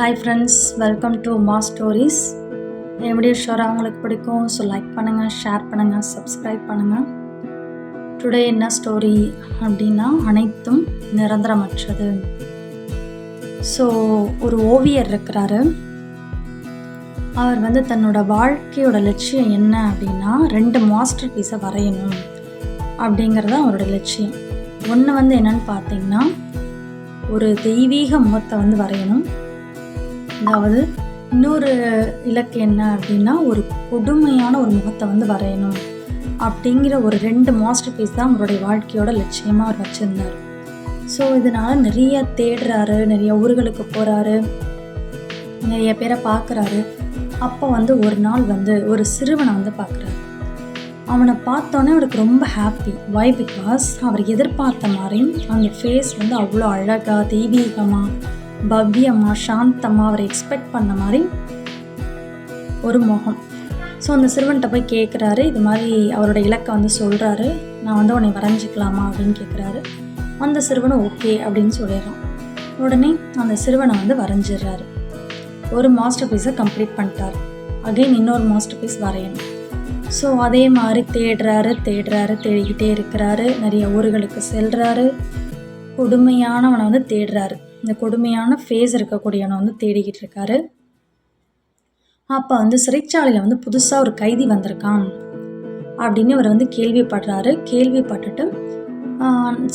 Hi friends, welcome to மா stories. என் video ஷோராக உங்களுக்கு பிடிக்கும். ஸோ லைக் பண்ணுங்கள், ஷேர் பண்ணுங்கள், சப்ஸ்கிரைப் பண்ணுங்கள். டுடே என்ன ஸ்டோரி அப்படின்னா, அனைத்தும் நிரந்தரமற்றது. ஸோ ஒரு ஓவியர் இருக்கிறாரு. அவர் தன்னோட வாழ்க்கையோட லட்சியம் என்ன அப்படின்னா, 2 மாஸ்டர் பீஸை வரையணும் அப்படிங்கிறது அவரோட லட்சியம். ஒன்று என்னன்னு பார்த்தீங்கன்னா, ஒரு தெய்வீக முகத்தை வரையணும். அதாவது இன்னொரு இலக்கு என்ன அப்படின்னா, ஒரு கொடுமையான ஒரு முகத்தை வரையணும் அப்படிங்கிற ஒரு 2 மாஸ்டர் பீஸ் தான் அவருடைய வாழ்க்கையோட லட்சியமாக அவர் வச்சுருந்தார். ஸோ இதனால் நிறைய தேடுறாரு, நிறைய ஊர்களுக்கு போகிறாரு, நிறைய பேரை பார்க்குறாரு. அப்போ ஒரு நாள் ஒரு சிறுவனை பார்க்குறாரு. அவனை பார்த்தோன்னே அவருக்கு ரொம்ப ஹாப்பி. வை? பிகாஸ் அவர் எதிர்பார்த்த மாதிரி அந்த ஃபேஸ் அவ்வளோ அழகாக, தெய்வீகமாக, பவ்யமாக, சாந்தமாக, அவரை எக்ஸ்பெக்ட் பண்ண மாதிரி ஒரு முகம். ஸோ அந்த சிறுவன்கிட்ட போய் கேட்குறாரு. இது மாதிரி அவரோட இலக்கை சொல்கிறாரு. நான் உன்னை வரைஞ்சிக்கலாமா அப்படின்னு கேட்குறாரு. அந்த சிறுவனும் ஓகே அப்படின்னு சொல்லிடுறான். உடனே அந்த சிறுவனை வரைஞ்சிடுறாரு. ஒரு மாஸ்டர் பீஸை கம்ப்ளீட் பண்ணிட்டார். அகெயின் இன்னொரு மாஸ்டர் பீஸ் வரையணும். ஸோ அதே மாதிரி தேடிக்கிட்டே இருக்கிறாரு. நிறைய ஊர்களுக்கு செல்கிறாரு. கொடுமையானவனை தேடுறாரு. இந்த கொடுமையான ஃபேஸ் இருக்கக்கூடியவனை தேடிக்கிட்டு இருக்காரு. அப்போ சிறைச்சாலையில் புதுசாக ஒரு கைதி வந்திருக்கான் அப்படின்னு அவர் கேள்விப்படுறாரு. கேள்விப்பட்டுட்டு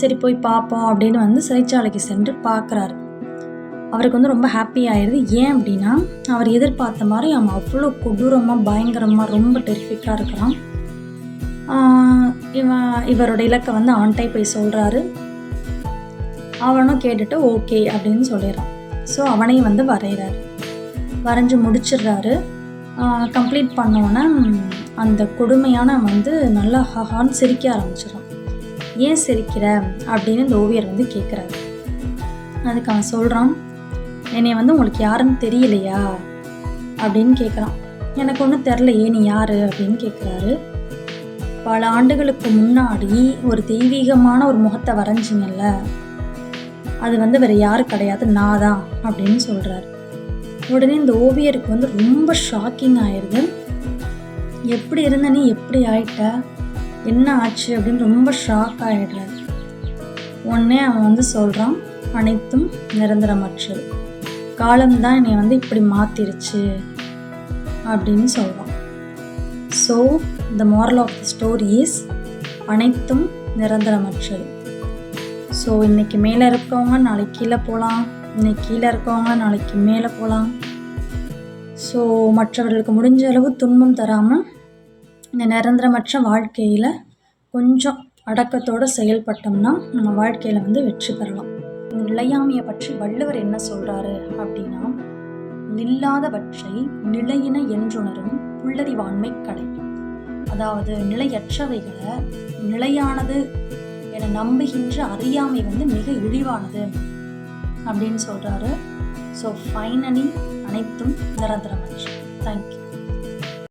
சரி போய் பார்ப்போம் அப்படின்னு சிறைச்சாலைக்கு சென்று பார்க்குறாரு. அவருக்கு ரொம்ப ஹாப்பி ஆயிடுது. ஏன் அப்படின்னா, அவர் எதிர்பார்த்த மாதிரி அவன் அவ்வளோ கொடூரமாக, பயங்கரமாக, ரொம்ப டெரிஃபிக்காக இருக்கிறான். இவரோட இலக்கை அவன்கிட்ட போய் சொல்கிறாரு. அவனும் கேட்டுட்டு ஓகே அப்படின்னு சொல்லிடுறான். ஸோ அவனையும் வரைகிறாரு. வரைஞ்சி முடிச்சிடுறாரு. கம்ப்ளீட் பண்ணோன்னே அந்த கொடுமையான நல்லா ஹான்னு சிரிக்க ஆரம்பிச்சிடறான். ஏன் சிரிக்கிற அப்படின்னு இந்த ஓவியர் கேட்குறாரு. அதுக்கு அவன் சொல்கிறான், என்னை உங்களுக்கு யாருன்னு தெரியலையா அப்படின்னு கேட்குறான். எனக்கு ஒன்றும் தெரிலையே, நீ யார் அப்படின்னு கேட்குறாரு. பல ஆண்டுகளுக்கு முன்னாடி ஒரு தெய்வீகமான ஒரு முகத்தை வரைஞ்சிங்கல்ல, அது வேறு யாரும் கிடையாது, நான் தான் அப்படின்னு சொல்கிறாரு. உடனே இந்த ஓவியருக்கு ரொம்ப ஷாக்கிங் ஆயிடுது. எப்படி இருந்த நீ எப்படி ஆயிட்ட, என்ன ஆச்சு அப்படின்னு ரொம்ப ஷாக் ஆகிடுறாரு. உடனே அவன் சொல்கிறான், அனைத்தும் நிரந்தரமற்றது, காலம்தான் என்னை இப்படி மாற்றிருச்சு அப்படின்னு சொல்கிறான். So the moral of the story is, அனைத்தும் நிரந்தரமற்றது. ஸோ இன்றைக்கி மேலே இருக்கவங்க நாளைக்கு கீழே போகலாம், இன்றைக்கி கீழே இருக்கவங்க நாளைக்கு மேலே போகலாம். ஸோ மற்றவர்களுக்கு முடிஞ்ச அளவு துன்பம் தராமல் இந்த நிரந்தரமற்ற வாழ்க்கையில் கொஞ்சம் அடக்கத்தோடு செயல்பட்டோம்னா நம்ம வாழ்க்கையில் வெற்றி பெறலாம். நிலையாமையை பற்றி வள்ளுவர் என்ன சொல்கிறாரு அப்படின்னா, நில்லாதவற்றை நிலையின என்றுணரும் புல்லறிவாண்மை கடை. அதாவது நிலையற்றவைகளை நிலையானது என நம்புகின்ற அறியாமை மிக இழிவானது அப்படின்னு சொல்கிறாரு. ஸோ ஃபைனலி அனைத்தும் நிரந்தரமற்றது. தேங்க்யூ.